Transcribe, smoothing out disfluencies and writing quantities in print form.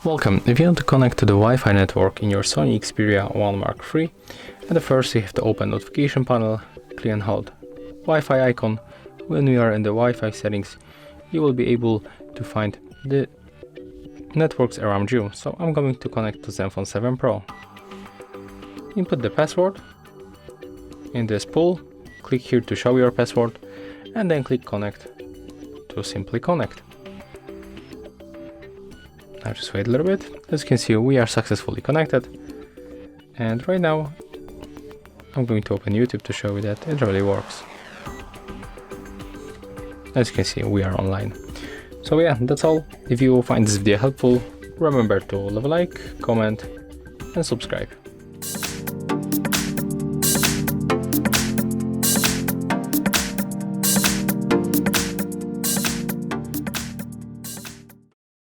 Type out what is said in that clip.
Welcome. If you want to connect to the Wi-Fi network in your SONY Xperia 1 Mark III, at first you have to open notification panel, click and hold Wi-Fi icon. When you are in the Wi-Fi settings, you will be able to find the networks around you. So I'm going to connect to Zenfone 7 Pro. Input the password. In this pool, click here to show your password and then click connect to simply connect. Now just wait a little bit. As you can see, we are successfully connected. And right now, I'm going to open YouTube to show you that it really works. As you can see, we are online. So yeah, that's all. If you find this video helpful, remember to leave a like, comment, and subscribe.